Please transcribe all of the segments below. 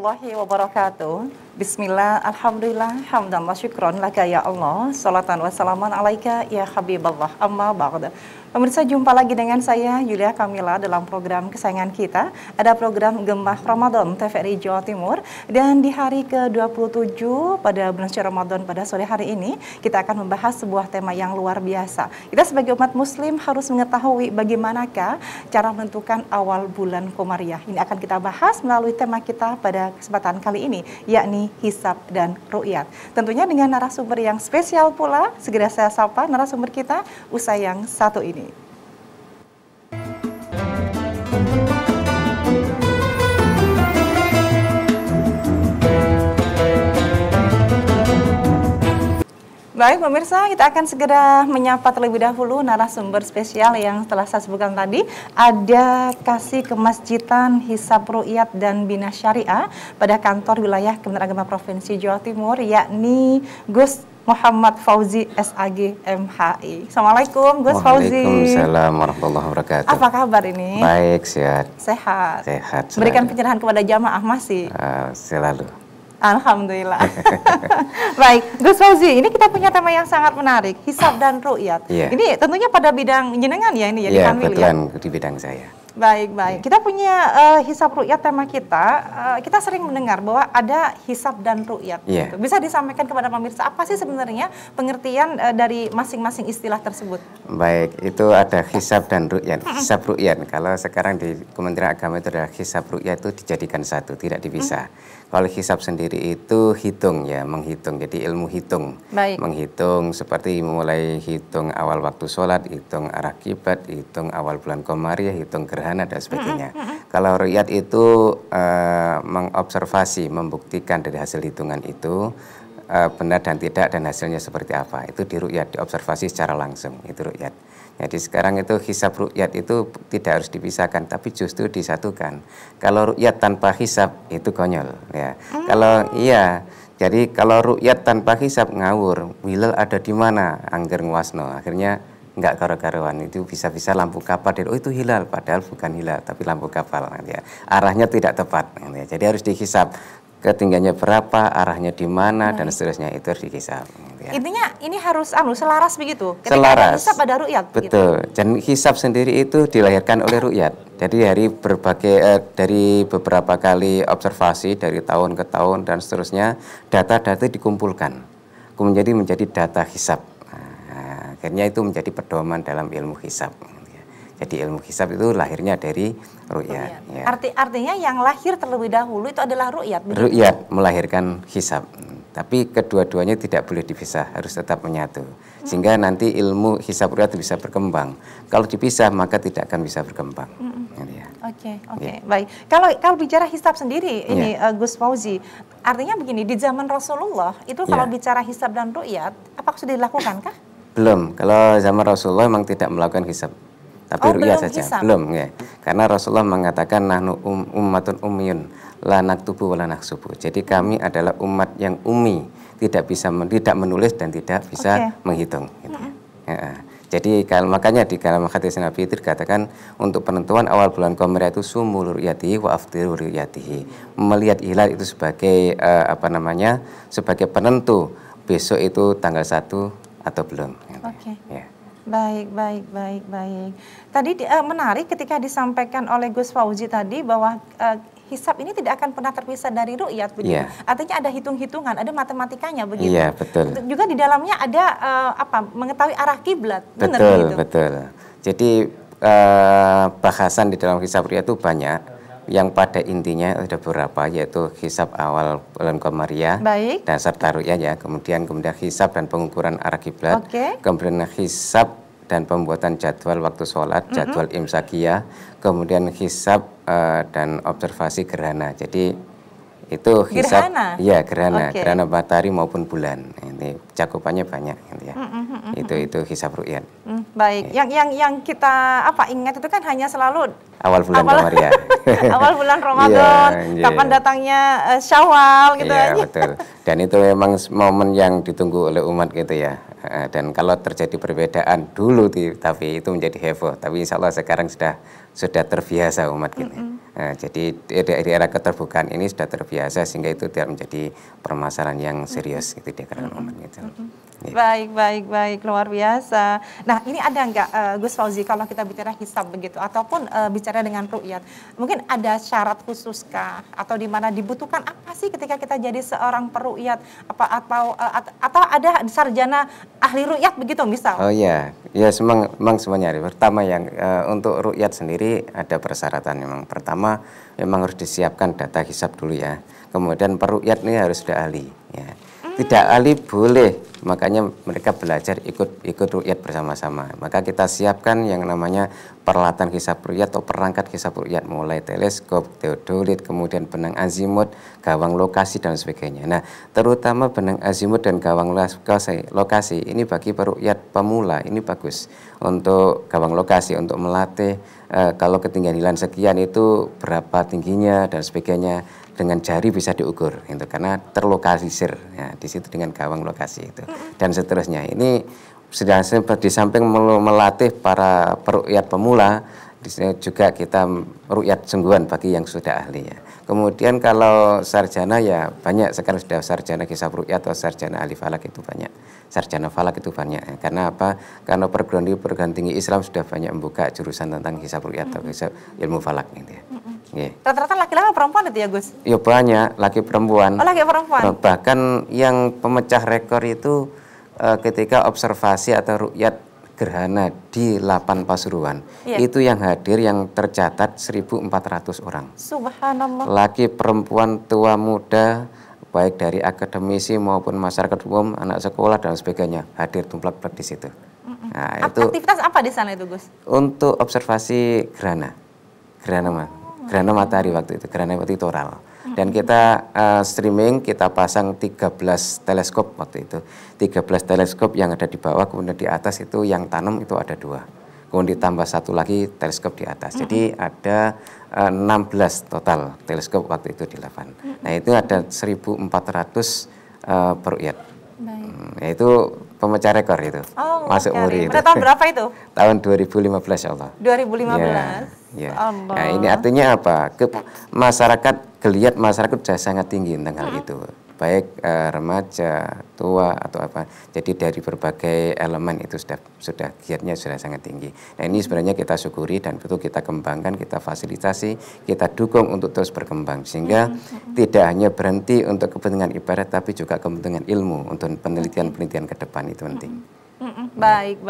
warahmatullahi wabarakatuh. Bismillah, alhamdulillah, hamdan wa syukron laka ya Allah. Salatan wa salaman alaika ya Habiballah, amma ba'da. Pemirsa, jumpa lagi dengan saya Yulia Kamila dalam program kesayangan kita. Ada program Gemah Ramadan TVRI Jawa Timur. Dan di hari ke-27 pada bulan suci Ramadan pada sore hari ini, kita akan membahas sebuah tema yang luar biasa. Kita sebagai umat muslim harus mengetahui bagaimanakah cara menentukan awal bulan Komariah. Ini akan kita bahas melalui tema kita pada kesempatan kali ini, yakni hisab dan ru'yat. Tentunya dengan narasumber yang spesial pula. Segera saya sapa narasumber kita usai yang satu ini. Baik pemirsa, kita akan segera menyapa terlebih dahulu narasumber spesial yang telah saya sebutkan tadi. Ada Kasih Kemasjidan Hisab Ru'yat dan Bina Syariah pada kantor wilayah Kementerian Agama Provinsi Jawa Timur, yakni Gus Muhammad Fauzi SAG MHI. Assalamualaikum Gus Fauzi. Waalaikumsalam warahmatullahi wabarakatuh. Apa kabar ini? Baik, sehat. Sehat. Sehat. Berikan pencerahan kepada jamaah masih. Selalu. Alhamdulillah. Baik, Gus Fauzi, ini kita punya tema yang sangat menarik, hisab dan ru'yat. Ini tentunya pada bidang jenengan ya ini ya, di Kanwil ya? Kebetulan di bidang saya. Baik. Kita punya hisab ru'yat tema kita. Kita sering mendengar bahwa ada hisab dan ru'yat. Gitu. Bisa disampaikan kepada pemirsa apa sih sebenarnya pengertian dari masing-masing istilah tersebut? Baik, itu ada hisab dan ru'yat. Hisab ru'yat, kalau sekarang di Kementerian Agama itu adalah hisab ru'yat itu dijadikan satu, tidak dipisah. Kalau hisab sendiri itu hitung ya, menghitung. Jadi ilmu hitung. Baik. Menghitung seperti mulai hitung awal waktu sholat, hitung arah kiblat, hitung awal bulan Komariah, hitung gerhana dan sebagainya. Kalau ru'yat itu mengobservasi, membuktikan dari hasil hitungan itu benar dan tidak dan hasilnya seperti apa. Itu di ru'yat, diobservasi secara langsung, itu ru'yat. Jadi sekarang itu hisab ru'yat itu tidak harus dipisahkan, tapi justru disatukan. Kalau ru'yat tanpa hisab itu konyol ya. Jadi kalau ru'yat tanpa hisab ngawur, hilal ada di mana? Angger nguasno. Akhirnya nggak karo-karuan, itu bisa-bisa lampu kapal oh itu hilal, padahal bukan hilal tapi lampu kapal ya. Arahnya tidak tepat ya. Jadi harus dihisab ketinggiannya berapa, arahnya di mana dan seterusnya, itu harus dihisab ya. Intinya ini harus selaras begitu. Ketika selaras. ada hisab ada ru'yat. Betul. Dan hisab sendiri itu dilahirkan oleh ru'yat. Jadi dari beberapa kali observasi dari tahun ke tahun dan seterusnya, data-data dikumpulkan menjadi data hisab. Akhirnya itu menjadi pedoman dalam ilmu hisab. Jadi ilmu hisab itu lahirnya dari ru'yat. Ya. Artinya yang lahir terlebih dahulu itu adalah ru'yat. Ru'yat melahirkan hisab. Tapi kedua-duanya tidak boleh dipisah, harus tetap menyatu. Sehingga nanti ilmu hisab ru'yat bisa berkembang. Kalau dipisah maka tidak akan bisa berkembang. Oke. Baik. Kalau bicara hisab sendiri ini Gus Fauzi, artinya begini, di zaman Rasulullah itu kalau bicara hisab dan ru'yat, apakah sudah dilakukan kah? Belum. Kalau zaman Rasulullah memang tidak melakukan hisab. Tapi ru'yat saja. Hisab. Belum ya. Karena Rasulullah mengatakan nahnu ummatun ummiyun la naktubu wa la naksubu. Jadi kami adalah umat yang ummi, tidak menulis dan tidak bisa menghitung gitu. Jadi makanya di dalam hadis Nabi itu dikatakan untuk penentuan awal bulan Komariah itu sumul ru'yatihi wa afdiru ru'yatihi. Melihat hilal itu sebagai sebagai penentu besok itu tanggal 1 atau belum. Ya. Baik. Tadi menarik ketika disampaikan oleh Gus Fauzi tadi bahwa hisab ini tidak akan pernah terpisah dari ru'yat begitu. Artinya ada hitung-hitungan, ada matematikanya begitu. Iya, betul. Juga di dalamnya ada mengetahui arah kiblat. Betul. Jadi bahasan di dalam hisab ru'yat itu banyak. Yang pada intinya ada beberapa, yaitu hisab awal bulan Komariah dan serta ru'yat ya. Kemudian hisab dan pengukuran arah kiblat. Kemudian hisab dan pembuatan jadwal waktu sholat, jadwal imsakiyah. Kemudian hisab dan observasi gerhana. Jadi itu hisab gerhana matahari maupun bulan. Ini cakupannya banyak gitu ya. Itu hisab ru'yat. Baik. Yang kita ingat itu kan hanya selalu awal bulan Komariah. Awal bulan Ramadan, kapan datangnya Syawal gitu aja. Betul. Dan itu memang momen yang ditunggu oleh umat gitu ya. Dan kalau terjadi perbedaan dulu tapi itu menjadi heboh, tapi insya Allah sekarang sudah terbiasa umat kita. Jadi di era keterbukaan ini sudah terbiasa sehingga itu tidak menjadi permasalahan yang serius gitu di kalangan umat gitu. Baik, luar biasa. Nah, ini ada nggak Gus Fauzi, kalau kita bicara hisab begitu, ataupun bicara dengan ru'yat, mungkin ada syarat khususkah, atau di mana dibutuhkan apa sih ketika kita jadi seorang peru'yat, atau ada sarjana ahli ru'yat begitu misal? Oh iya, ya memang semuanya. Pertama yang untuk ru'yat sendiri ada persyaratan memang. Pertama memang harus disiapkan data hisab dulu ya. Kemudian peru'yat ini harus sudah ahli ya. Tidak ahli boleh, makanya mereka belajar ikut ru'yat bersama-sama. Maka kita siapkan yang namanya peralatan hisab ru'yat atau perangkat hisab ru'yat, mulai teleskop, teodolit, kemudian benang azimut, gawang lokasi dan sebagainya. Nah, terutama benang azimut dan gawang lokasi ini bagi peru'yat pemula ini bagus. Untuk gawang lokasi untuk melatih kalau ketinggian hilal sekian itu berapa tingginya dan sebagainya. Dengan jari bisa diukur itu karena terlokalisir ya, di situ dengan gawang lokasi itu dan seterusnya. Ini sudah di samping melatih para peru'yat pemula, di sini juga kita ru'yat sungguhan bagi yang sudah ahli ya. Kemudian kalau sarjana ya banyak sekarang sudah sarjana hisab ru'yat atau sarjana ahli falak itu banyak. Sarjana falak itu banyak ya. Karena apa? Karena perguruan tinggi Islam sudah banyak membuka jurusan tentang hisab ru'yat atau hisab ilmu falak gitu ya. Rata-rata laki-laki perempuan itu ya Gus? Ya banyak, laki perempuan. Oh, laki perempuan. Bahkan yang pemecah rekor itu ketika observasi atau ru'yat gerhana di 8 Pasuruan, itu yang hadir yang tercatat 1.400 orang. Subhanallah. Laki perempuan tua muda, baik dari akademisi maupun masyarakat umum, anak sekolah dan sebagainya hadir tumplak-tumplak di situ. Nah, itu aktivitas apa di sana itu Gus? Untuk observasi gerhana matahari waktu itu, gerhana matahari total. Dan kita streaming, kita pasang 13 teleskop waktu itu. 13 teleskop yang ada di bawah, kemudian di atas itu yang tanam itu ada 2. Kemudian ditambah 1 lagi teleskop di atas. Jadi ada 16 total teleskop waktu itu di lapangan. Nah, itu ada 1.400 peru'yat. Itu pemecah rekor itu. Masuk muri itu. Pada tahun berapa itu? Tahun 2015 ya Allah. 2015. Ya. Nah, ini artinya apa? Masyarakat, geliat masyarakat sudah sangat tinggi tentang hal itu. Baik remaja, tua atau apa. Jadi dari berbagai elemen itu sudah giatnya sudah sangat tinggi. Nah, ini sebenarnya kita syukuri dan betul kita kembangkan, kita fasilitasi, kita dukung untuk terus berkembang sehingga tidak hanya berhenti untuk kepentingan ibadah tapi juga kepentingan ilmu untuk penelitian-penelitian ke depan itu penting. Baik.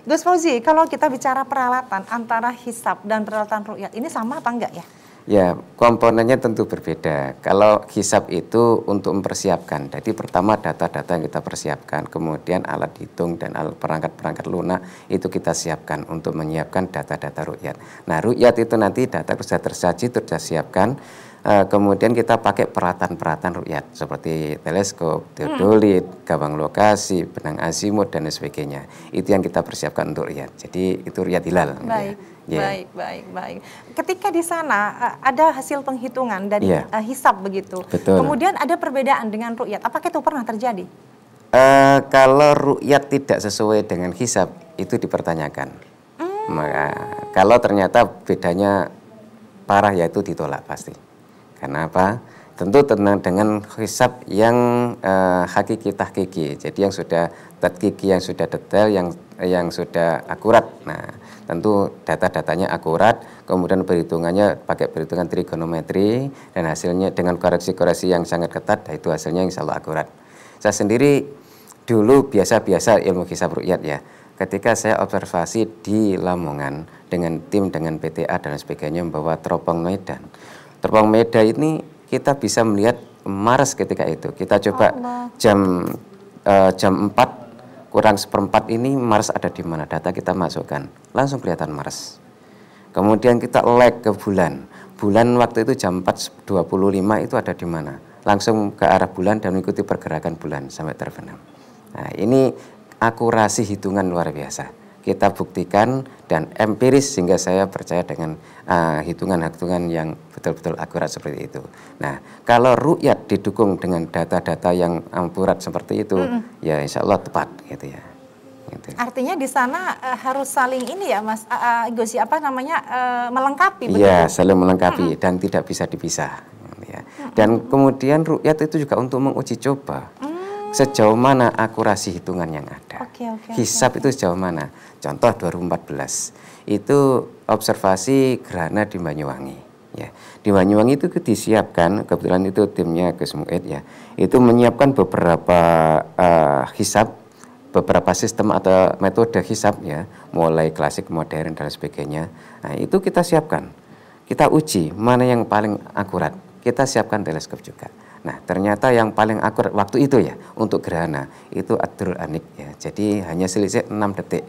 Gus Fauzi, kalau kita bicara peralatan antara hisab dan peralatan ru'yat, ini sama apa enggak ya? Ya, komponennya tentu berbeda. Kalau hisab itu untuk mempersiapkan, jadi pertama data-data yang kita persiapkan, kemudian alat hitung dan alat perangkat-perangkat lunak itu kita siapkan untuk menyiapkan data-data ru'yat. Nah, ru'yat itu nanti data sudah tersaji, sudah siapkan. Kemudian kita pakai peralatan-peralatan ru'yat seperti teleskop, teodolit, gawang lokasi, benang azimut dan sebagainya. Itu yang kita persiapkan untuk ru'yat. Jadi itu ru'yat hilal. Baik. Ketika di sana ada hasil penghitungan dari hisab begitu. Betul. Kemudian ada perbedaan dengan ru'yat. Apakah itu pernah terjadi? Kalau ru'yat tidak sesuai dengan hisab itu dipertanyakan. Maka kalau ternyata bedanya parah ya itu ditolak pasti. Karena apa? Tentu dengan hisab yang hakiki tahqiqi. Jadi yang sudah tahqiqi, yang sudah detail, yang sudah akurat. Nah, tentu data-datanya akurat, kemudian perhitungannya pakai perhitungan trigonometri dan hasilnya dengan koreksi-koreksi yang sangat ketat, nah itu hasilnya insya Allah akurat. Saya sendiri dulu biasa-biasa ilmu hisab ru'yat ya. Ketika saya observasi di Lamongan dengan tim, dengan PTA dan sebagainya membawa teropong Medan. Teropong Medan ini kita bisa melihat Mars ketika itu. Kita coba jam 4 kurang seperempat ini Mars ada di mana? Data kita masukkan, langsung kelihatan Mars. Kemudian kita lag ke bulan. Bulan waktu itu jam 4.25 itu ada di mana? Langsung ke arah bulan dan mengikuti pergerakan bulan sampai terbenam. Nah, ini akurasi hitungan luar biasa. kita buktikan dan empiris sehingga saya percaya dengan hitungan-hitungan yang betul-betul akurat seperti itu. Nah, kalau ru'yat didukung dengan data-data yang akurat seperti itu, ya insya Allah tepat gitu ya. Gitu. Artinya di sana harus saling ini ya Mas Gus, melengkapi. Iya, saling melengkapi dan tidak bisa dipisah. Ya. Dan kemudian ru'yat itu juga untuk menguji coba sejauh mana akurasi hitungan yang ada. Hisab itu sejauh mana. Contoh 2014 itu observasi gerhana di Banyuwangi. Ya. Di Banyuwangi itu disiapkan, kebetulan itu timnya Gus Mu'id ya, itu menyiapkan beberapa hisab, beberapa sistem atau metode hisab ya, mulai klasik, modern dan sebagainya. Nah, itu kita siapkan. Kita uji mana yang paling akurat. Kita siapkan teleskop juga. Nah, ternyata yang paling akurat waktu itu ya untuk gerhana itu Ad-Durrul Anik ya. Jadi hanya selisih 6 detik.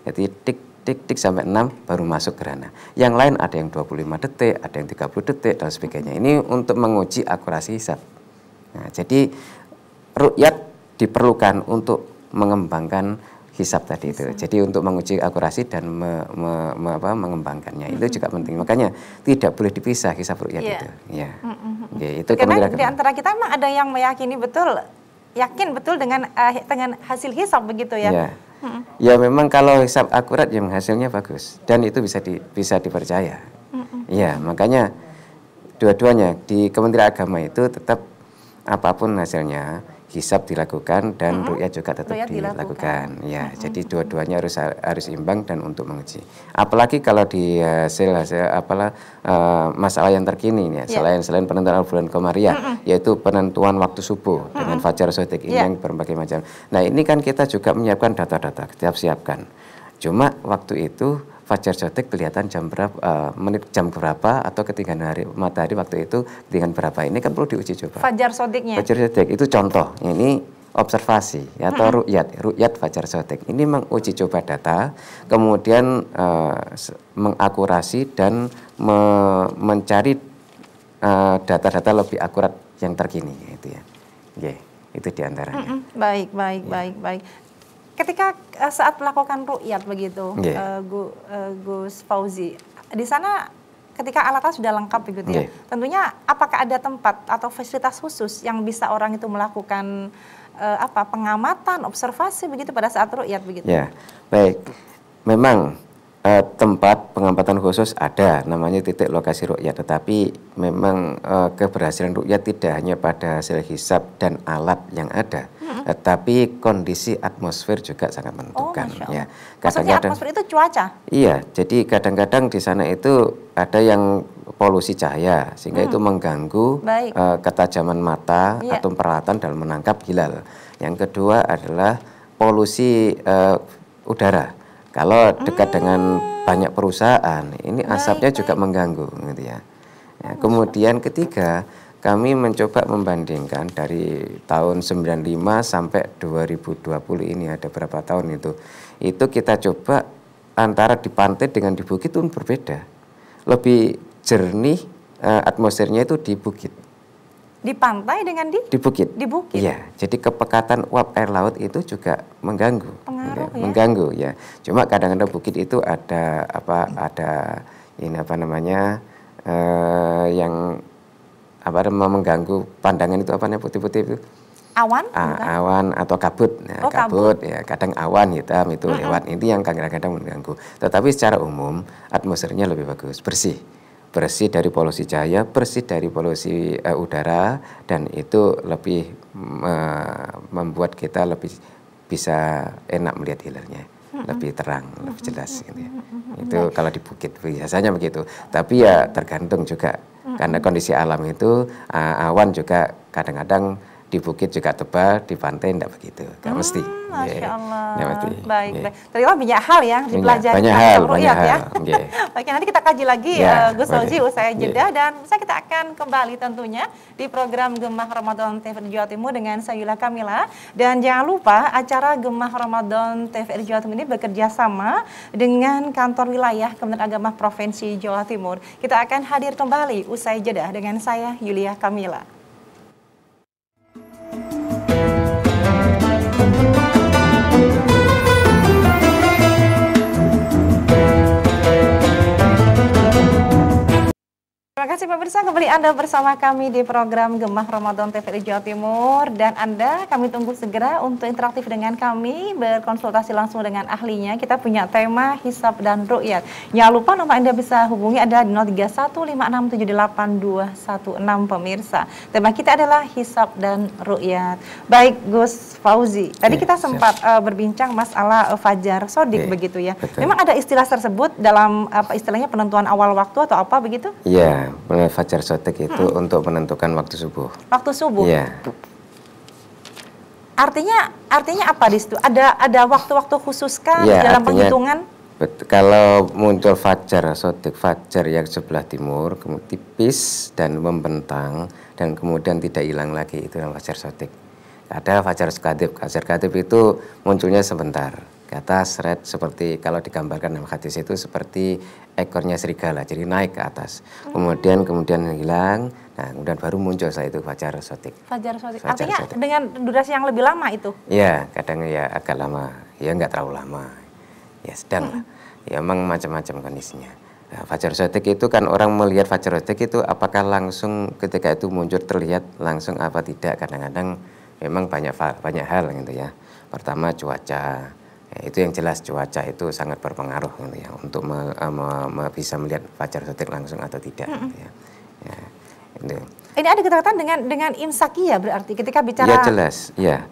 Jadi tik sampai 6 baru masuk gerhana. Yang lain ada yang 25 detik, ada yang 30 detik dan sebagainya. Ini untuk menguji akurasi hisab. Nah, jadi ru'yat diperlukan untuk mengembangkan hisab tadi itu. Jadi untuk menguji akurasi dan mengembangkannya itu juga penting. Makanya tidak boleh dipisah hisab ru'yat itu. Ya. Itu karena di antara kita memang ada yang meyakini betul, yakin betul dengan hasil hisab begitu ya. Ya. Ya memang kalau hisab akurat yang hasilnya bagus dan itu bisa dipercaya. Ya, makanya dua-duanya di Kementerian Agama itu tetap apapun hasilnya hisab dilakukan dan ru'yat juga tetap dilakukan. Ya, jadi dua-duanya harus imbang dan untuk menguji. Apalagi kalau di hasil masalah yang terkini ya, selain penentuan bulan Komariah, yaitu penentuan waktu subuh dengan fajar shodiq ini yang berbagai macam. Nah, ini kan kita juga menyiapkan data-data, kita siapkan. Cuma waktu itu fajar shodiq kelihatan jam berapa, jam berapa atau ketinggian matahari waktu itu ketinggian berapa, ini kan perlu diuji coba. Fajar shodiqnya. Fajar shodiq itu contoh, ini observasi atau ru'yat fajar shodiq. Ini menguji coba data, kemudian mengakurasi dan mencari data-data lebih akurat yang terkini gitu ya. Itu diantaranya. Baik. Ketika saat melakukan ru'yat begitu, Gus Fauzi, di sana ketika alatnya sudah lengkap begitu ya, tentunya apakah ada tempat atau fasilitas khusus yang bisa orang itu melakukan pengamatan, observasi begitu pada saat ru'yat begitu? Ya, baik. Memang tempat pengamatan khusus ada, namanya titik lokasi ru'yat, tetapi memang keberhasilan ru'yat tidak hanya pada hasil hisab dan alat yang ada, tetapi kondisi atmosfer juga sangat menentukan. Ya, maksudnya atmosfer itu cuaca? Iya, jadi kadang-kadang di sana itu ada yang polusi cahaya sehingga itu mengganggu ketajaman mata atau peralatan dalam menangkap hilal. Yang kedua adalah polusi udara. Kalau dekat dengan banyak perusahaan, ini asapnya juga mengganggu, gitu ya. Kemudian ketiga, kami mencoba membandingkan dari tahun 95 sampai 2020 ini ada berapa tahun itu kita coba antara di pantai dengan di bukit itu berbeda. Lebih jernih atmosfernya itu di bukit. Di pantai dengan di bukit. Di bukit. Iya, jadi kepekatan uap air laut itu juga mengganggu. Mengganggu ya. Cuma kadang-kadang bukit itu ada yang mengganggu pandangan itu putih-putih itu. Awan? Awan atau kabut. Nah, kabut ya, kadang awan hitam itu lewat. Itu yang kadang-kadang mengganggu. Tetapi secara umum atmosfernya lebih bagus, bersih dari polusi cahaya, bersih dari polusi udara, dan itu lebih membuat kita lebih bisa enak melihat hilalnya, lebih terang, lebih jelas gitu ya. Itu kalau di bukit biasanya begitu. Tapi ya tergantung juga karena kondisi alam itu awan juga kadang-kadang di bukit juga tebal, di pantai tidak begitu, nggak mesti. Masya Allah. Baik. Ternyata banyak hal yang dipelajari. Banyak hal. Oke, nanti kita kaji lagi Gus Fauzi usai jeda, dan kita akan kembali tentunya di program Gemah Ramadan TVRI Jawa Timur dengan saya Yulia Kamila. Dan jangan lupa acara Gemah Ramadan TVRI Jawa Timur ini bekerja sama dengan kantor wilayah Kementerian Agama Provinsi Jawa Timur. Kita akan hadir kembali usai jeda dengan saya Yulia Kamila. Terima kasih pemirsa, kembali Anda bersama kami di program Gemah Ramadan TVRI Jawa Timur. Dan Anda, kami tunggu segera untuk interaktif dengan kami, berkonsultasi langsung dengan ahlinya. Kita punya tema hisab dan ru'yat. Jangan lupa nomor Anda bisa hubungi ada di 0315678216 pemirsa. Tema kita adalah hisab dan ru'yat. Baik Gus Fauzi, tadi kita sempat berbincang masalah fajar sodik begitu ya. Betul. Memang ada istilah tersebut dalam istilahnya penentuan awal waktu atau apa begitu? Ya, fajar sodik itu untuk menentukan waktu subuh. Waktu subuh. Iya. Artinya apa di situ? Ada waktu-waktu khusus kan Ya, dalam artinya, penghitungan? Kalau muncul fajar sodik, fajar yang sebelah timur, kemudian tipis dan membentang dan kemudian tidak hilang lagi, itu yang fajar sodik. Ada fajar kadib. Fajar kadib itu munculnya sebentar. Ke atas, seperti kalau digambarkan dalam hadis itu seperti ekornya serigala, jadi naik ke atas. Kemudian hilang, nah kemudian baru muncul setelah itu fajar sodik. Fajar sodik. Artinya sodik dengan durasi yang lebih lama itu? Ya, kadang ya agak lama, ya nggak terlalu lama, ya sedang lah. Ya memang macam-macam kondisinya. Nah, fajar sodik itu kan orang melihat fajar sodik itu apakah langsung ketika itu muncul terlihat langsung apa tidak. Kadang-kadang memang banyak hal gitu ya. Pertama cuaca. Ya, itu yang jelas cuaca itu sangat berpengaruh gitu ya untuk bisa melihat fajar sodik langsung atau tidak. Gitu ya. Ya, itu. Ini ada kedekatan dengan imsakiyah berarti ketika bicara. Ya jelas, ya.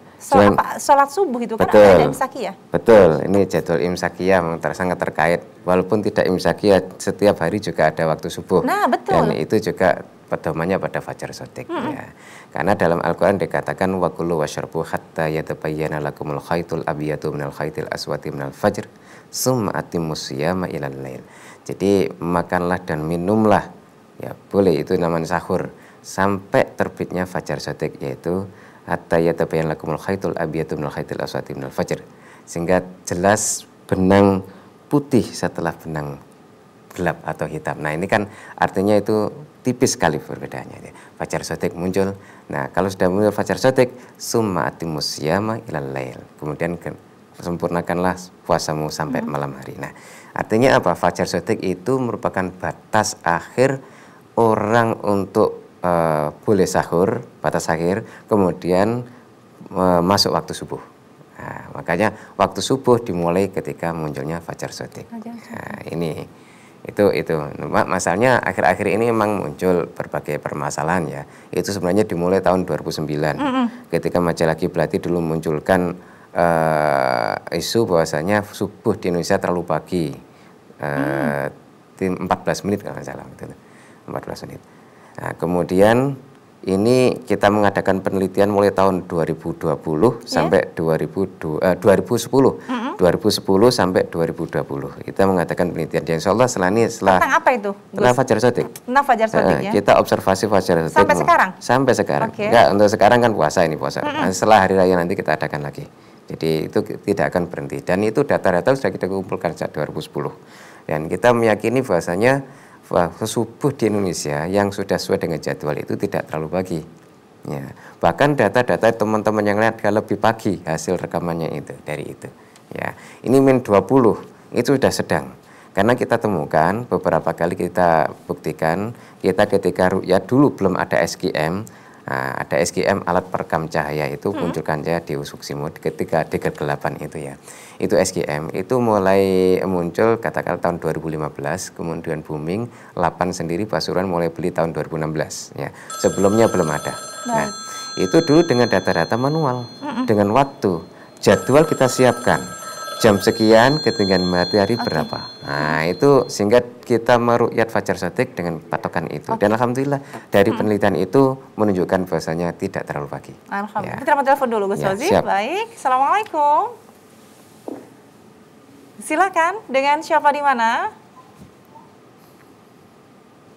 Sholat subuh itu kan betul, ada imsakiyah. Betul, ini jadwal imsakiyah sangat terkait. Walaupun tidak imsakiyah, setiap hari juga ada waktu subuh. Nah betul. Dan itu juga pedomannya pada fajar sodik. Ya. Karena dalam Al-Quran dikatakan wa kulu washrabu hatta yatabayyana lakumul khaitul abyadu minal khaitil aswadi minal fajr summa atimmus siyama ilal lail. Jadi makanlah dan minumlah, ya boleh, itu namanya sahur, sampai terbitnya fajar sodik, yaitu hatta yatabayyana lakumul khaitul abyadu minal khaitil aswadi minal fajr, sehingga jelas benang putih setelah benang gelap atau hitam. Nah ini kan artinya itu tipis sekali perbedaannya. Fajar sodik muncul. Nah kalau sudah muncul fajar sodik, summa atimus siyama ilal lail. Kemudian sempurnakanlah puasamu sampai malam hari. Nah artinya apa? Fajar sodik itu merupakan batas akhir orang untuk boleh sahur, batas akhir, kemudian masuk waktu subuh. Nah, makanya waktu subuh dimulai ketika munculnya fajar sodik. Nah, ini itu masalahnya akhir-akhir ini memang muncul berbagai permasalahan ya. Itu sebenarnya dimulai tahun 2009 ketika majalah Kiblati dulu munculkan isu bahwasanya subuh di Indonesia terlalu pagi, 14 menit kalau nggak salah, 14 menit. Nah, kemudian ini kita mengadakan penelitian mulai tahun 2020 sampai 2010 sampai 2020. Kita mengadakan penelitian yang insya Allah tentang apa itu? Tentang fajar sodik. Tentang fajar sodik ya. Kita observasi fajar sodik. Sampai sekarang? Sampai sekarang. Okay. Enggak, untuk sekarang kan puasa. Nah, setelah hari raya nanti kita adakan lagi. Jadi itu tidak akan berhenti. Dan itu data-data sudah kita kumpulkan sejak 2010. Dan kita meyakini bahwasanya subuh di Indonesia yang sudah sesuai dengan jadwal itu tidak terlalu pagi. Ya. Bahkan data-data teman-teman yang lain lebih pagi hasil rekamannya itu dari itu. Ya. Ini min 20 itu sudah sedang. Karena kita temukan beberapa kali kita buktikan, kita ketika ru'yat dulu belum ada SGM. Nah, ada SGM alat perekam cahaya itu munculkan cahaya di ufuk simut ketika di kegelapan itu ya. Itu SGM itu mulai muncul katakan tahun 2015, kemudian booming, Lapan sendiri Pasuruan mulai beli tahun 2016 ya. Sebelumnya belum ada. Nah, itu dulu dengan data-data manual, dengan waktu, jadwal kita siapkan. Jam sekian ketinggian matahari berapa. Nah itu sehingga kita meru'yat fajar sodik dengan patokan itu. Dan alhamdulillah dari penelitian itu menunjukkan bahwasanya tidak terlalu pagi. Alhamdulillah. Kita mau telepon dulu Gus Fauzi. Baik, Assalamualaikum. Silakan, dengan siapa di mana?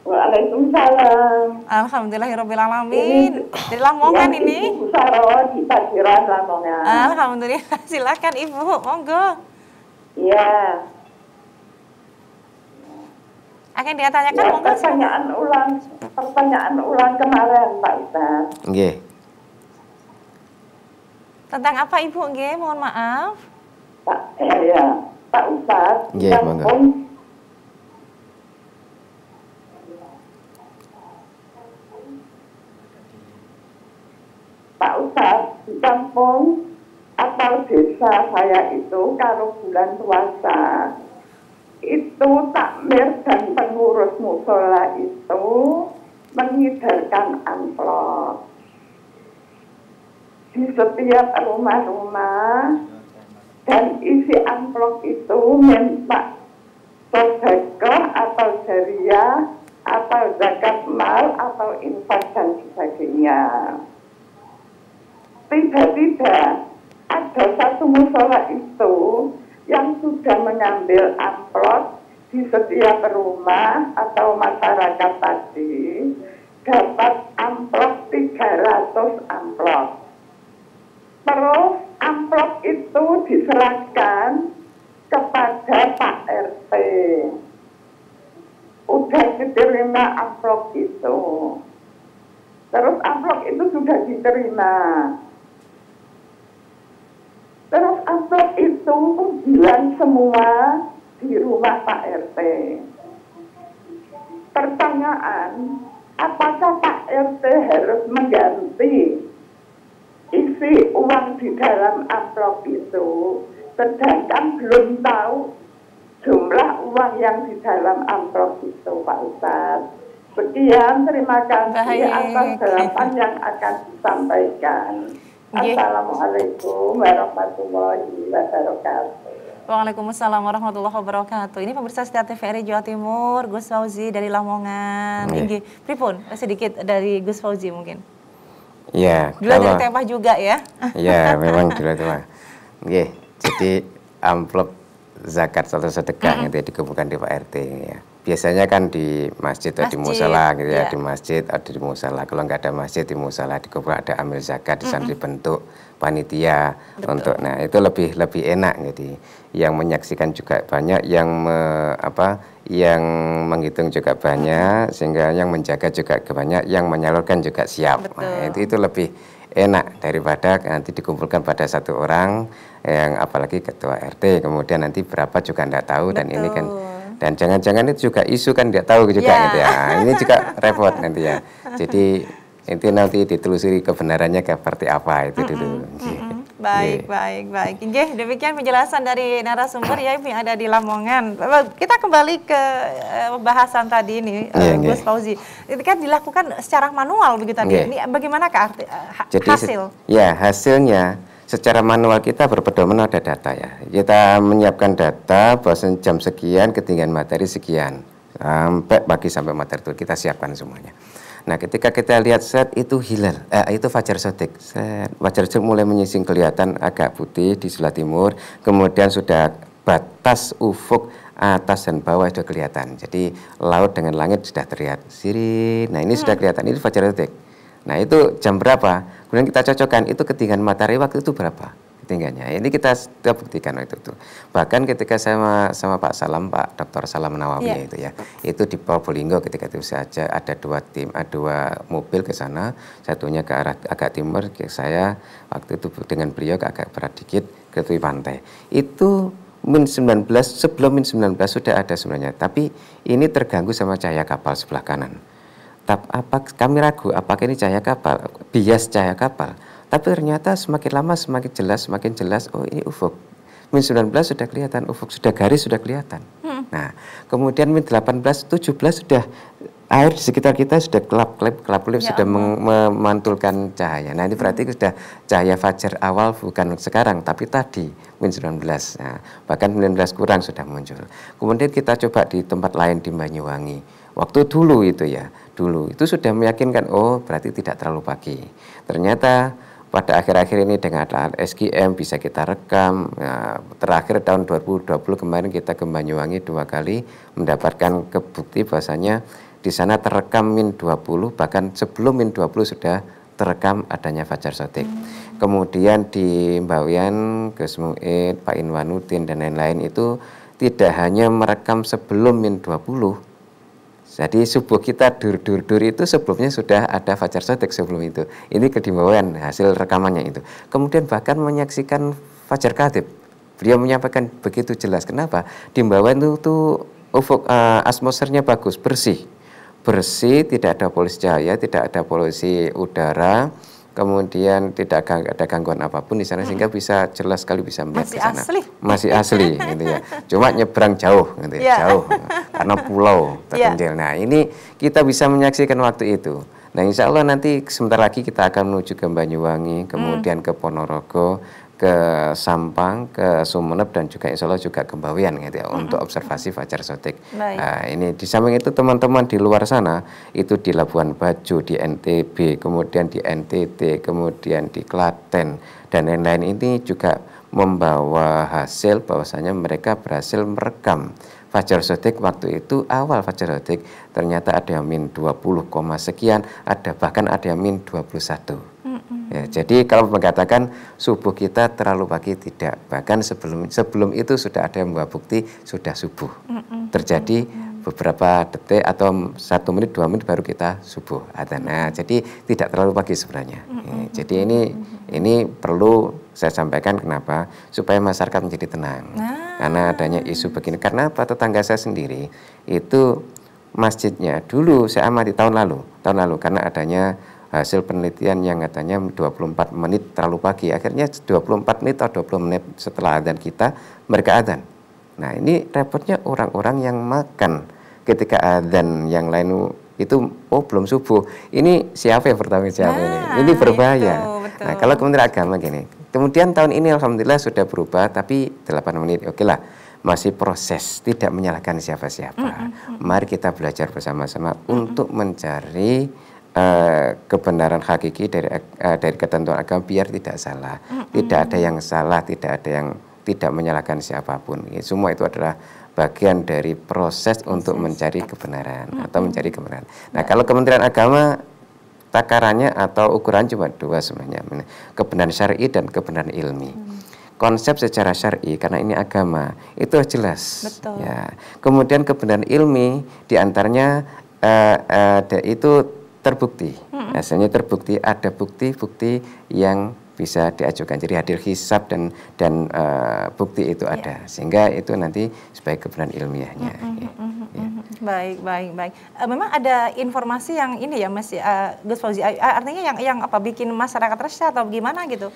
Waalaikumsalam. Alhamdulillahirobbilalamin. Dari Lamongan ini. Ibu Saro di Parkiran Lamongan. Alhamdulillah. Silakan Ibu, monggo. Iya. Akan dia tanyakan Ya, monggo. pertanyaan ulang kemarin Pak Ustaz. Nggih. Tentang apa Ibu nggih? Mohon maaf. Pak Ustaz. Nggih, monggo. kampung atau desa saya itu kalau bulan puasa itu takmir dan pengurus musola itu mengidarkan amplop di setiap rumah-rumah, dan isi amplop itu minta sedekah atau jariah atau zakat mal atau infak dan sebagainya. Tiba-tiba ada satu musola itu yang sudah mengambil amplop di setiap rumah atau masyarakat tadi dapat amplop 300 amplop. Terus amplop itu diserahkan kepada Pak RT. Udah diterima amplop itu. Terus amplop itu sudah diterima. Terus amplop itu bilang semua di rumah Pak RT. Pertanyaan, apakah Pak RT harus mengganti isi uang di dalam amplop itu, sedangkan belum tahu jumlah uang yang di dalam amplop itu, Pak Ustadz? Sekian, terima kasih atas jawaban yang akan disampaikan. Assalamualaikum warahmatullahi wabarakatuh. Waalaikumsalam warahmatullahi wabarakatuh. Ini pemirsa Setia TVRI Jawa Timur, Gus Fauzi dari Lamongan. Ini pripun sedikit dari Gus Fauzi mungkin. Ya, dulu dari Tepah juga ya. Ya, memang dulu Tepah. Oke, jadi amplop zakat atau sedekah yang dikumpulkan di Pak RT ya. Biasanya kan di masjid atau di musola gitu ya, di masjid atau di musola. Kalau nggak ada masjid, di musola dikumpul ada amil zakat, di sana dibentuk panitia. Betul. Untuk, nah itu lebih enak. Jadi yang menyaksikan juga banyak, yang menghitung juga banyak, sehingga yang menjaga juga banyak, yang menyalurkan juga siap. Betul. Nah itu lebih enak daripada nanti dikumpulkan pada satu orang, yang apalagi ketua RT, kemudian nanti berapa juga nggak tahu. Betul. Dan ini kan, dan jangan-jangan itu juga isu kan nggak tahu juga gitu ya. Ini juga repot nanti ya. Jadi itu nanti ditelusuri kebenarannya seperti apa itu dulu. Baik. Nggih, demikian penjelasan dari narasumber ya yang ada di Lamongan. Kita kembali ke pembahasan tadi ini, Gus Fauzi. Itu kan dilakukan secara manual begitu tadi. Ini bagaimana hasil? Ya, hasilnya secara manual kita berpedoman ada data ya. Kita menyiapkan data bahwa jam sekian ketinggian matahari sekian. Sampai pagi sampai matahari itu kita siapkan semuanya. Nah, ketika kita lihat set itu hilal, itu fajar sodik. Fajar sodik mulai menyising kelihatan agak putih di sebelah timur, kemudian sudah batas ufuk atas dan bawah sudah kelihatan. Jadi laut dengan langit sudah terlihat sirih. Nah, ini sudah kelihatan, ini fajar sodik. Nah, itu jam berapa? Kemudian kita cocokkan itu ketinggian matahari waktu itu berapa ketinggiannya. Ini kita sudah buktikan waktu itu. Bahkan ketika sama Pak Salam, Pak Dr. Salam Nawawi itu ya, itu di Probolinggo ketika itu saja ada dua mobil ke sana, satunya ke arah agak timur, ke saya waktu itu dengan beliau ke agak barat dikit ke tepi pantai. Itu -19, sebelum -19 sudah ada sebenarnya, tapi ini terganggu sama cahaya kapal sebelah kanan. Kami ragu apakah ini cahaya kapal, bias cahaya kapal. Tapi ternyata semakin lama semakin jelas, oh ini ufuk. -19 sudah kelihatan, ufuk sudah garis sudah kelihatan. Nah, kemudian -18, 17 sudah air di sekitar kita sudah kelap-kelip sudah memantulkan cahaya. Nah, ini berarti sudah cahaya fajar awal bukan sekarang tapi tadi -19. Nah, bahkan 19 kurang sudah muncul. Kemudian kita coba di tempat lain di Banyuwangi. Waktu dulu itu sudah meyakinkan, oh berarti tidak terlalu pagi. Ternyata pada akhir-akhir ini dengan alat SGM bisa kita rekam. Nah, terakhir tahun 2020 kemarin kita ke Banyuwangi 2 kali mendapatkan kebukti bahwasanya di sana terekam -20, bahkan sebelum -20 sudah terekam adanya fajar sodik. Kemudian di Mbawian, Gus Muid, Pak Inwanuddin dan lain-lain itu tidak hanya merekam sebelum -20. Jadi subuh kita dur itu sebelumnya sudah ada fajar sodik sebelum itu. Ini kedimauan hasil rekamannya itu. Kemudian bahkan menyaksikan fajar katib. Beliau menyampaikan begitu jelas. Kenapa? Di bawah itu ufuk atmosfernya bagus, bersih, tidak ada polusi cahaya, tidak ada polusi udara. kemudian tidak ada gangguan apapun di sana, sehingga bisa jelas sekali bisa melihat ke sana. Masih asli gitu ya. Cuma nyebrang jauh gitu ya, jauh karena pulau terpencil. Nah, ini kita bisa menyaksikan waktu itu. Nah, insya Allah nanti sebentar lagi kita akan menuju ke Banyuwangi, kemudian ke Ponorogo, ke Sampang, ke Sumeneb, dan juga insya Allah juga ke Bawean gitu ya, untuk observasi fajar shodiq. Nah, ini di samping itu teman-teman di luar sana itu di Labuan Bajo, di NTB, kemudian di NTT, kemudian di Klaten dan lain-lain, ini juga membawa hasil bahwasanya mereka berhasil merekam fajar shodiq waktu itu. Awal fajar shodiq ternyata ada yang min 20, sekian, bahkan ada yang min 21. Ya, jadi kalau mengatakan subuh kita terlalu pagi, tidak. Bahkan sebelum itu sudah ada yang membawa bukti sudah subuh. Terjadi beberapa detik atau 1 menit 2 menit baru kita subuh adzan. Nah, jadi tidak terlalu pagi sebenarnya. Jadi ini perlu saya sampaikan, kenapa? Supaya masyarakat menjadi tenang. Karena adanya isu begini. Karena apa? Tetangga saya sendiri itu masjidnya dulu saya amati tahun lalu karena adanya hasil penelitian yang katanya 24 menit terlalu pagi. Akhirnya 24 menit atau 20 menit setelah adzan kita, mereka adzan. Nah, ini repotnya orang-orang yang makan ketika adzan, yang lain itu belum subuh. Ini siapa yang bertanggung jawab ini? Ini berbahaya. Nah, kalau Kementerian Agama gini. Kemudian tahun ini alhamdulillah sudah berubah, tapi 8 menit. Oke lah. Masih proses, tidak menyalahkan siapa-siapa. Mari kita belajar bersama-sama untuk mencari kebenaran hakiki dari ketentuan agama, biar tidak salah. Tidak ada yang salah, tidak ada yang tidak menyalahkan siapapun. Semua itu adalah bagian dari proses untuk mencari kebenaran atau mencari kebenaran. Nah, kalau Kementerian Agama takarannya atau ukuran cuma 2 sebenarnya, kebenaran syar'i dan kebenaran ilmi. Konsep secara syar'i, karena ini agama, itu jelas. Betul. Ya. Kemudian kebenaran ilmi diantaranya itu terbukti, hasilnya terbukti, ada bukti-bukti yang bisa diajukan. Jadi hadir hisab dan bukti itu ada, sehingga itu nanti sebagai kebenaran ilmiahnya. Baik. Memang ada informasi yang ini ya, Mas Gus Fauzi, artinya yang apa, bikin masyarakat resah atau gimana gitu?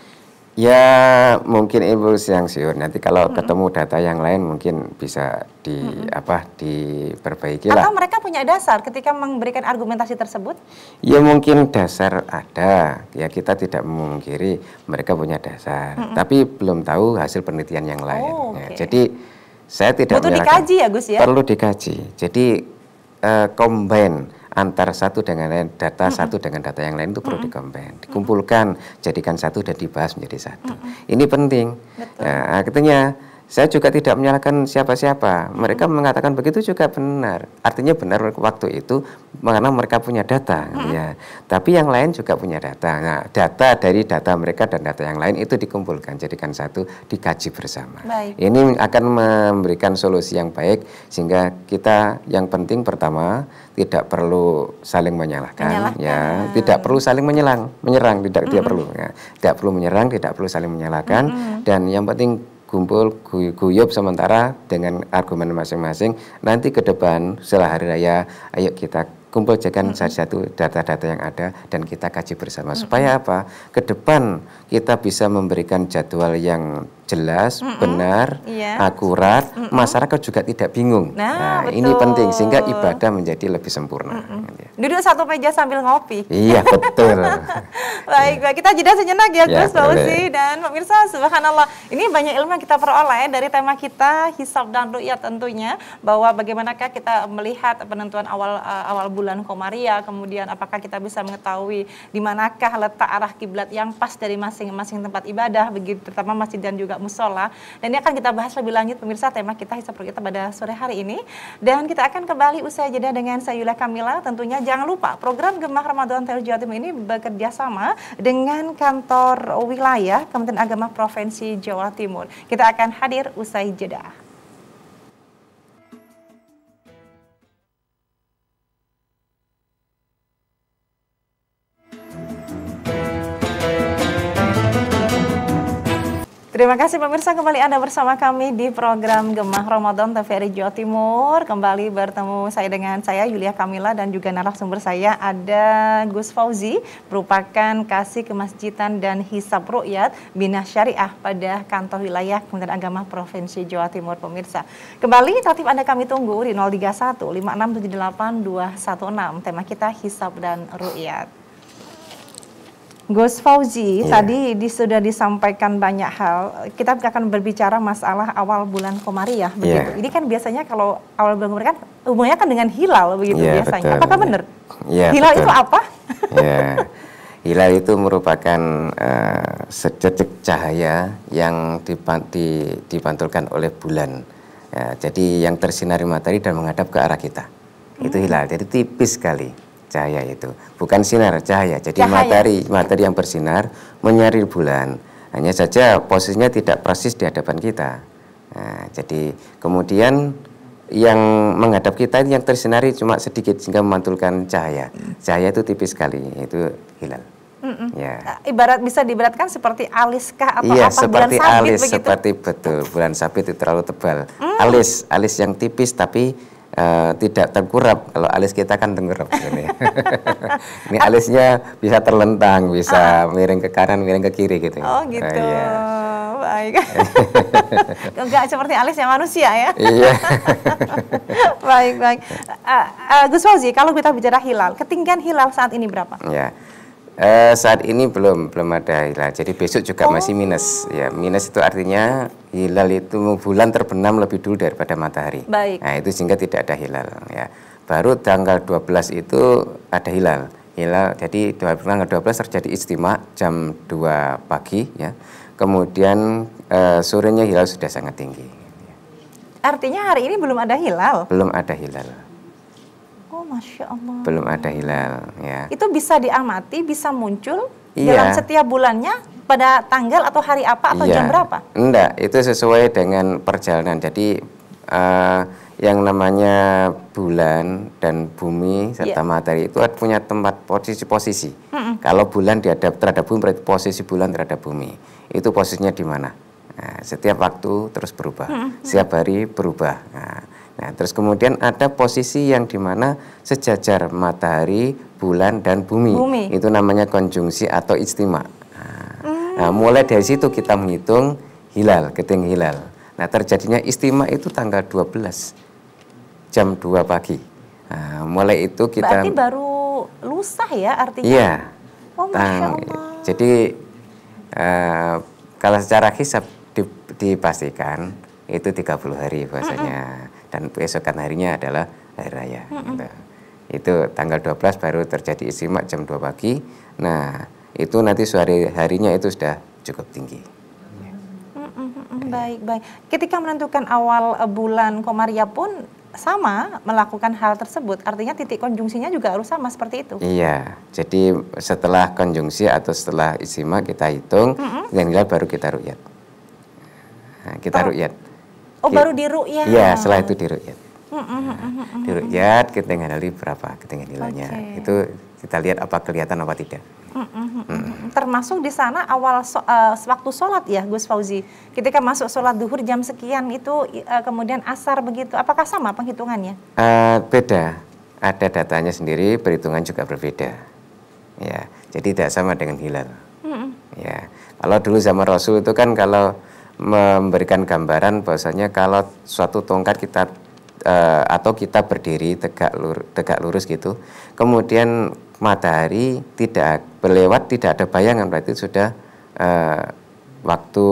Ya, mungkin Ibu siang siur. Nanti kalau ketemu data yang lain mungkin bisa diperbaiki lah. Atau mereka punya dasar ketika memberikan argumentasi tersebut? Ya, mungkin dasar ada. Ya, kita tidak memungkiri mereka punya dasar. Tapi belum tahu hasil penelitian yang lain. Ya, jadi saya tidak butuh dikaji ya, Gus ya? Perlu dikaji. Jadi combine antara satu dengan lain, data satu dengan data yang lain itu perlu dikumpulkan, jadikan satu dan dibahas menjadi satu. Ini penting. Nah, artinya saya juga tidak menyalahkan siapa-siapa. Mereka mengatakan begitu juga benar. Artinya benar waktu itu karena mereka punya data. Ya. Tapi yang lain juga punya data. Nah, data dari data mereka dan data yang lain itu dikumpulkan, jadikan satu, dikaji bersama. Baik. Ini akan memberikan solusi yang baik, sehingga kita yang penting pertama tidak perlu saling menyalahkan. Ya, tidak perlu saling menyerang, tidak perlu. Ya. Tidak perlu menyerang, tidak perlu saling menyalahkan. Dan yang penting kumpul guyup sementara dengan argumen masing-masing. Nanti ke depan setelah hari raya, ayo kita kumpul jakan satu data-data yang ada dan kita kaji bersama. Supaya apa? Ke depan kita bisa memberikan jadwal yang jelas, benar, akurat, masyarakat juga tidak bingung. Nah, ini penting sehingga ibadah menjadi lebih sempurna. Duduk satu meja sambil ngopi. Iya, betul. Baik, kita jeda sejenak ya, Gus Fauzi dan pemirsa. Subhanallah, ini banyak ilmu yang kita peroleh dari tema kita hisab dan ru'yat tentunya, bahwa bagaimanakah kita melihat penentuan awal bulan Komariah, kemudian apakah kita bisa mengetahui di manakah letak arah kiblat yang pas dari masing-masing tempat ibadah, begitu terutama masjid dan juga musola. Dan ini akan kita bahas lebih lanjut pemirsa, tema kita hisab ru'yat pada sore hari ini. Dan kita akan kembali usai jeda dengan saya Yulia Kamila. Tentunya jangan lupa program Gemah Ramadan TU Jawa Timur ini bekerja sama dengan kantor wilayah Kementerian Agama Provinsi Jawa Timur. Kita akan hadir usai jeda. Terima kasih pemirsa, kembali Anda bersama kami di program Gemah Ramadan TVRI Jawa Timur. Kembali bertemu dengan saya Yulia Kamila dan juga narasumber saya ada Gus Fauzi, merupakan Kasih Kemasjidan dan Hisab Ru'yat Bina Syariah pada Kantor Wilayah Kementerian Agama Provinsi Jawa Timur pemirsa. Kembali tatip Anda kami tunggu di 031 5678 216. Tema kita Hisab dan Ru'yat. Gus Fauzi, tadi sudah disampaikan banyak hal. Kita akan berbicara masalah awal bulan Komariah begitu. Ini kan biasanya kalau awal bulan Komariah kan hubungannya kan dengan hilal begitu biasanya. Betul. Apakah benar? Hilal betul. Itu apa? Hilal itu merupakan secetek cahaya yang dipantulkan oleh bulan. Jadi yang tersinari matahari dan menghadap ke arah kita. Itu hilal. Jadi tipis sekali cahaya itu, bukan sinar, cahaya. Jadi matahari yang bersinar menyari bulan. Hanya saja posisinya tidak persis di hadapan kita. Nah, jadi kemudian yang menghadap kita yang tersinari cuma sedikit sehingga memantulkan cahaya. Cahaya itu tipis sekali, itu hilal. Ya. Ibarat bisa diibaratkan seperti aliskah atau iya, apa seperti bulan sabit alis, begitu? Seperti betul, bulan sabit itu terlalu tebal. Alis yang tipis tapi tidak tengkurap. Kalau alis kita kan tengkurap ini. Ini alisnya bisa terlentang, bisa miring ke kanan, miring ke kiri gitu. Oh gitu. Iya. Baik. Enggak seperti alisnya manusia ya. Iya. Baik. Gus Fauzi, kalau kita bicara hilal, ketinggian hilal saat ini berapa? Ya. Saat ini belum ada hilal. Jadi besok juga masih minus. Ya, minus itu artinya hilal itu bulan terbenam lebih dulu daripada matahari. Baik. Nah, itu sehingga tidak ada hilal ya. Baru tanggal 12 itu ada hilal. Jadi tanggal 12 terjadi istima jam 2 pagi ya. Kemudian sorenya hilal sudah sangat tinggi. Artinya hari ini belum ada hilal? Belum ada hilal. Oh, Masya Allah. Belum ada hilal ya. Itu bisa diamati, bisa muncul dalam setiap bulannya pada tanggal atau hari apa atau jam berapa? Enggak, itu sesuai dengan perjalanan. Jadi yang namanya bulan dan bumi serta matahari itu punya tempat posisi. Kalau bulan dihadap terhadap bumi, berarti posisi bulan terhadap bumi. Itu posisinya di mana? Nah, setiap waktu terus berubah, setiap hari berubah. Nah, terus kemudian ada posisi yang dimana sejajar matahari, bulan, dan bumi. Itu namanya konjungsi atau istima. Nah, mulai dari situ kita menghitung hilal, ketinggian hilal. Nah, terjadinya istima itu tanggal 12, jam 2 pagi. Nah, mulai itu kita... Berarti baru lusa ya artinya? Iya. Oh, Masya Allah. Jadi, kalau secara hisab dipastikan, itu 30 hari puasanya. Dan besokan harinya adalah hari raya. Gitu. Itu tanggal 12 baru terjadi istima jam 2 pagi. Nah, itu nanti harinya itu sudah cukup tinggi. Baik. Ketika menentukan awal bulan Komariah pun sama melakukan hal tersebut. Artinya titik konjungsinya juga harus sama seperti itu. Iya. Jadi setelah konjungsi atau setelah istima kita hitung, yang hilal baru kita ru'yat. Nah, kita ru'yat. Oh, baru diru'yat. Iya, setelah itu diru'yat. Diru'yat, ketinggian hilal berapa ketinggian hilalnya. Itu kita lihat apa kelihatan apa tidak. Termasuk di sana awal waktu sholat ya Gus Fauzi. Ketika masuk sholat duhur jam sekian itu kemudian asar begitu. Apakah sama penghitungannya? Beda. Ada datanya sendiri, perhitungan juga berbeda. Ya, jadi tidak sama dengan hilal. Ya, kalau dulu zaman Rasul itu kan kalau memberikan gambaran bahwasanya kalau suatu tongkat kita atau kita berdiri tegak lurus gitu, kemudian matahari tidak berlewat, tidak ada bayangan, berarti sudah waktu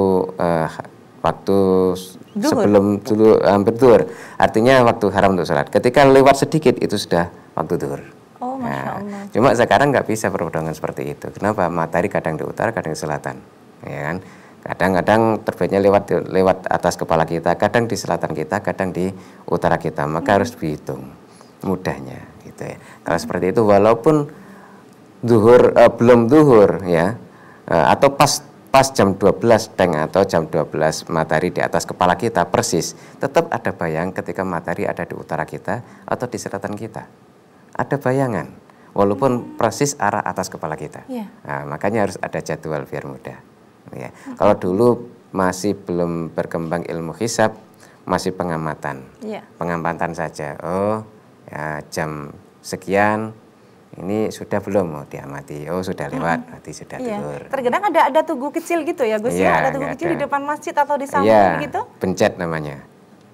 sebelum dulu hampir zuhur, artinya waktu haram untuk sholat. Ketika lewat sedikit itu sudah waktu zuhur. Oh, Masya Allah. Cuma sekarang nggak bisa perhitungan seperti itu. Kenapa? Matahari kadang di utara, kadang di selatan, ya kan? Kadang-kadang terbitnya lewat atas kepala kita, kadang di selatan kita, kadang di utara kita. Maka harus dihitung mudahnya, gitu ya. Kalau seperti itu, walaupun belum zuhur, ya, atau pas jam 12 atau jam 12 matahari di atas kepala kita persis, tetap ada bayang ketika matahari ada di utara kita atau di selatan kita. Ada bayangan, walaupun persis arah atas kepala kita. Nah, makanya harus ada jadwal biar mudah. Ya. Kalau dulu masih belum berkembang ilmu hisab, masih pengamatan. Pengamatan saja. Oh, ya, jam sekian ini sudah belum mau diamati. Oh, sudah lewat, berarti sudah tidur. Terkadang ada tugu kecil gitu ya, Gus ya? Ada tugu kecil di depan masjid atau di samping gitu? Bencet namanya.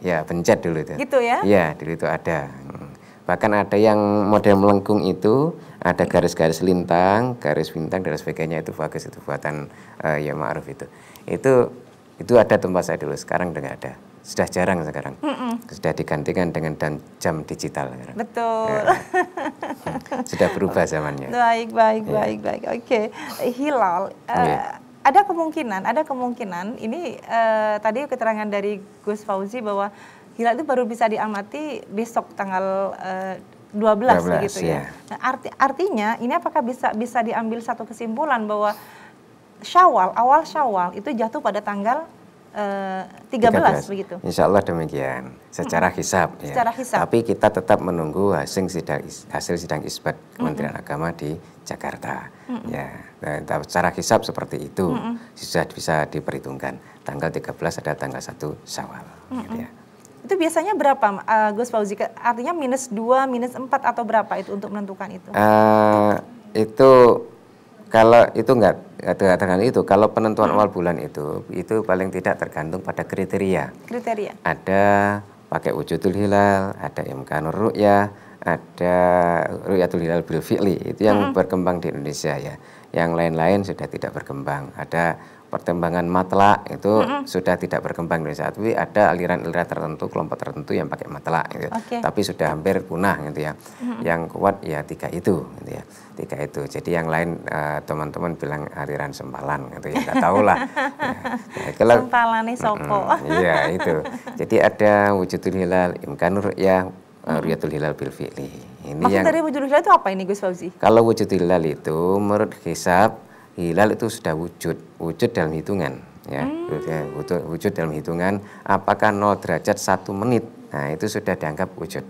Ya, bencet dulu itu. Gitu ya? Iya, dulu itu ada. Bahkan ada yang model melengkung itu, ada garis-garis lintang, garis bintang dan sebagainya, itu bagus, itu buatan ya Ma'ruf itu. Itu ada tempat saya dulu, sekarang udah nggak ada. Sudah jarang sekarang. Sudah digantikan dengan jam digital sekarang. Betul. Sudah berubah zamannya. Baik. Oke. Hilal, ada kemungkinan ini tadi keterangan dari Gus Fauzi bahwa hilal itu baru bisa diamati besok tanggal 12 begitu ya. Nah, artinya ini apakah bisa diambil satu kesimpulan bahwa awal Syawal itu jatuh pada tanggal 13 begitu. Insya Allah demikian. Secara hisab ya. Secara hisab. Tapi kita tetap menunggu hasil sidang isbat Kementerian Agama di Jakarta. Ya, nah, secara hisab seperti itu sudah bisa diperhitungkan. Tanggal 13 ada tanggal 1 Syawal. Gitu ya. Itu biasanya berapa, Gus Fauzi? Artinya -2, -4 atau berapa itu untuk menentukan itu? Itu kalau itu enggak tergantung itu. Kalau penentuan awal bulan itu paling tidak tergantung pada kriteria. Ada pakai wujudul hilal, ada imkanur ru'yah, ada ru'yatul hilal bil fi'li. Itu yang berkembang di Indonesia ya. Yang lain-lain sudah tidak berkembang. Ada pertimbangan matlak itu sudah tidak berkembang di Indonesia. Tapi ada aliran-aliran tertentu, kelompok tertentu yang pakai matlak gitu. Tapi sudah hampir punah gitu ya. Yang kuat ya 3 itu gitu ya. 3 itu. Jadi yang lain teman-teman bilang aliran sempalan gitu ya. Enggak tahu lah. Ya, Sempalane sopo. Iya itu. Jadi ada wujudul hilal, imkanur ru'yah, ru'yatul hilal bil fi'li. Maksud dari wujudul hilal itu apa ini Gus Fauzi? Kalau wujudul hilal itu menurut hisab, hilal itu sudah wujud dalam hitungan ya. Wujud dalam hitungan apakah 0 derajat 1 menit. Nah, itu sudah dianggap wujud.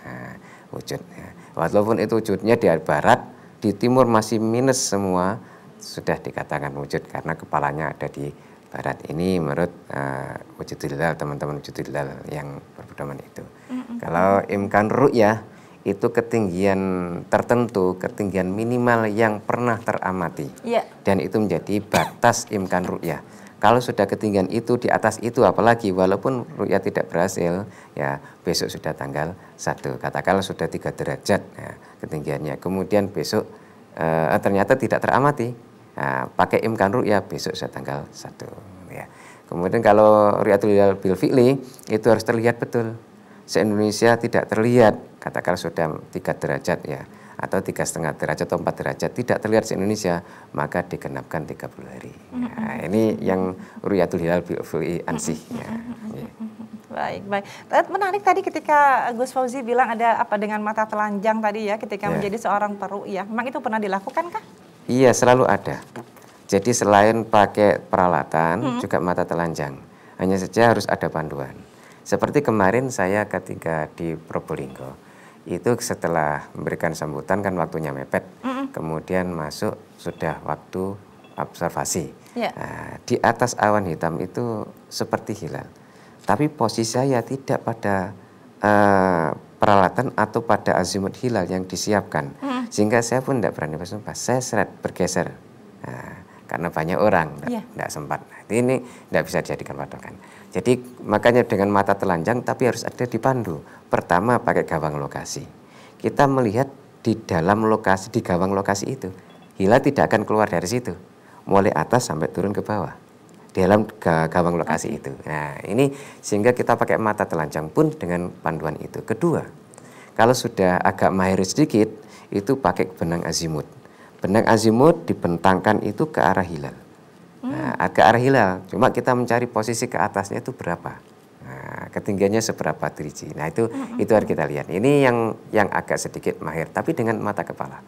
Nah, wujud ya. Walaupun itu wujudnya di barat, di timur masih minus semua, sudah dikatakan wujud karena kepalanya ada di barat. Ini menurut wujudul hilal, teman-teman wujudul hilal yang berpedoman itu. Kalau imkan ru'yah itu ketinggian tertentu, ketinggian minimal yang pernah teramati. Dan itu menjadi batas imkan ru'yah. Kalau sudah ketinggian itu, di atas itu apalagi, walaupun ru'yah tidak berhasil, ya besok sudah tanggal 1. Katakanlah sudah 3 derajat ya, ketinggiannya. Kemudian besok ternyata tidak teramati. Nah, pakai imkan ru'yah, besok sudah tanggal 1. Ya. Kemudian kalau ru'yatul hilal bil fi'li, itu harus terlihat betul. Se-Indonesia tidak terlihat, katakan sudah 3 derajat ya, atau 3,5 derajat atau 4 derajat tidak terlihat se-Indonesia, maka digenapkan 30 hari. Nah, ini yang ru'yatul hilal bil fi'li ansih ya. Baik. Menarik tadi ketika Gus Fauzi bilang ada apa dengan mata telanjang tadi ya, ketika menjadi seorang peru'yah. Memang itu pernah dilakukan kah? Iya, selalu ada. Jadi selain pakai peralatan, juga mata telanjang. Hanya saja harus ada panduan. Seperti kemarin saya ketika di Probolinggo, itu setelah memberikan sambutan kan waktunya mepet, kemudian masuk sudah waktu observasi. Nah, di atas awan hitam itu seperti hilal, tapi posisi saya tidak pada peralatan atau pada azimut hilal yang disiapkan, sehingga saya pun tidak berani bersumpah, saya bergeser. Nah, karena banyak orang, tidak sempat. Nah, ini tidak bisa dijadikan patokan. Jadi makanya dengan mata telanjang tapi harus ada dipandu. Pertama pakai gawang lokasi. Kita melihat di dalam lokasi, di gawang lokasi itu, hilal tidak akan keluar dari situ. Mulai atas sampai turun ke bawah. Di dalam gawang lokasi itu. Nah, ini sehingga kita pakai mata telanjang pun dengan panduan itu. Kedua, kalau sudah agak mahir sedikit, itu pakai benang azimut. Benang azimut dibentangkan itu ke arah hilal. Nah, ke arah hilal, cuma kita mencari posisi ke atasnya itu berapa. Nah, ketinggiannya seberapa driji. Nah, itu harus kita lihat. Ini yang agak sedikit mahir, tapi dengan mata kepala.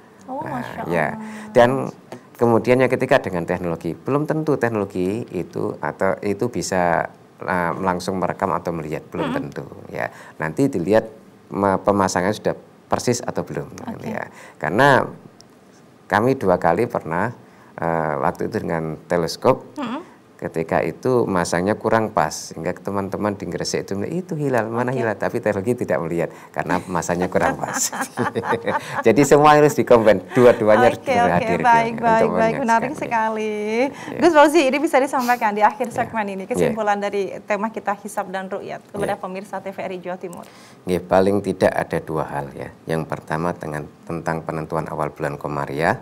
Ya. Dan kemudian yang ketiga dengan teknologi. Belum tentu teknologi itu atau itu bisa langsung merekam atau melihat, belum tentu. Ya, nanti dilihat pemasangannya sudah persis atau belum. Ya. Karena kami 2 kali pernah waktu itu dengan teleskop ketika itu masangnya kurang pas, sehingga teman-teman di Gresik itu hilal, mana hilal, tapi teknologi tidak melihat karena masanya kurang pas. Jadi semua harus dikombin, dua-duanya harus hadir. Baik, menarik sekali. Gus Fauzi, ini bisa disampaikan di akhir segmen ini kesimpulan dari tema kita hisab dan ru'yat kepada pemirsa TVRI Jawa Timur. Paling tidak ada dua hal ya. Yang pertama tentang penentuan awal bulan Komariah.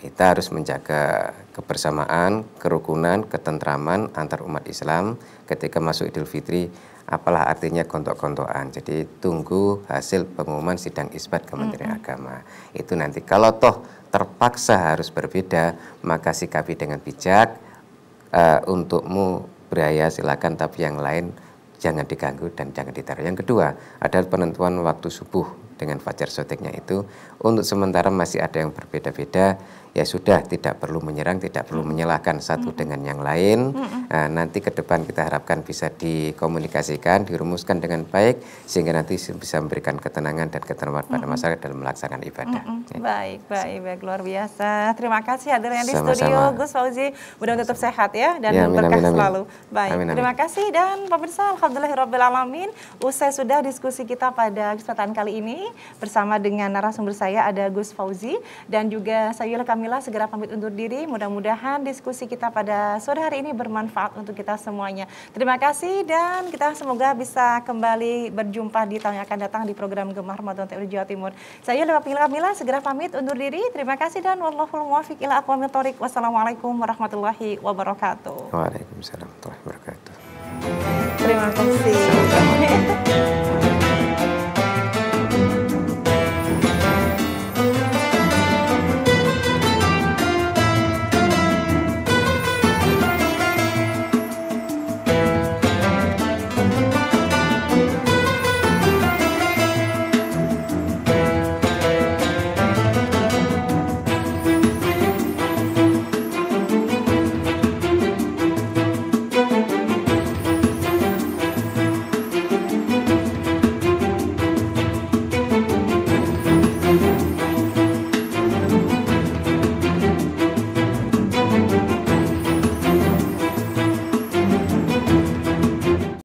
Kita harus menjaga kebersamaan, kerukunan, ketentraman antar umat Islam ketika masuk Idul Fitri. Apalah artinya gontok-gontokan. Jadi tunggu hasil pengumuman sidang isbat Kementerian Agama. Itu nanti kalau toh terpaksa harus berbeda, maka sikapi dengan bijak. Untukmu beraya silakan, tapi yang lain jangan diganggu dan jangan ditaruh. Yang kedua adalah penentuan waktu subuh dengan fajar soteknya itu. Untuk sementara masih ada yang berbeda-beda, ya sudah, tidak perlu menyerang, tidak perlu menyalahkan satu dengan yang lain. Nanti ke depan kita harapkan bisa dikomunikasikan, dirumuskan dengan baik, sehingga nanti bisa memberikan ketenangan dan ketentraman pada masyarakat dalam melaksanakan ibadah. Baik, luar biasa. Terima kasih hadirnya di studio Gus Fauzi. Mudah-mudahan tetap sehat ya, dan berkah selalu. Baik, terima kasih. Dan pemirsa, alhamdulillahirrahmanirrahim, usai sudah diskusi kita pada kesempatan kali ini bersama dengan narasumber saya ada Gus Fauzi dan juga saya Yula Kamila segera pamit undur diri. Mudah-mudahan diskusi kita pada sore hari ini bermanfaat untuk kita semuanya. Terima kasih dan kita semoga bisa kembali berjumpa di tahun yang akan datang di program Gemah Ramadan TVRI Jawa Timur. Saya Yula Kamila segera pamit undur diri. Terima kasih dan wallahul muwaffiq ila aqwamit thoriq. Wassalamualaikum warahmatullahi wabarakatuh. Waalaikumsalam warahmatullahi wabarakatuh. Terima kasih.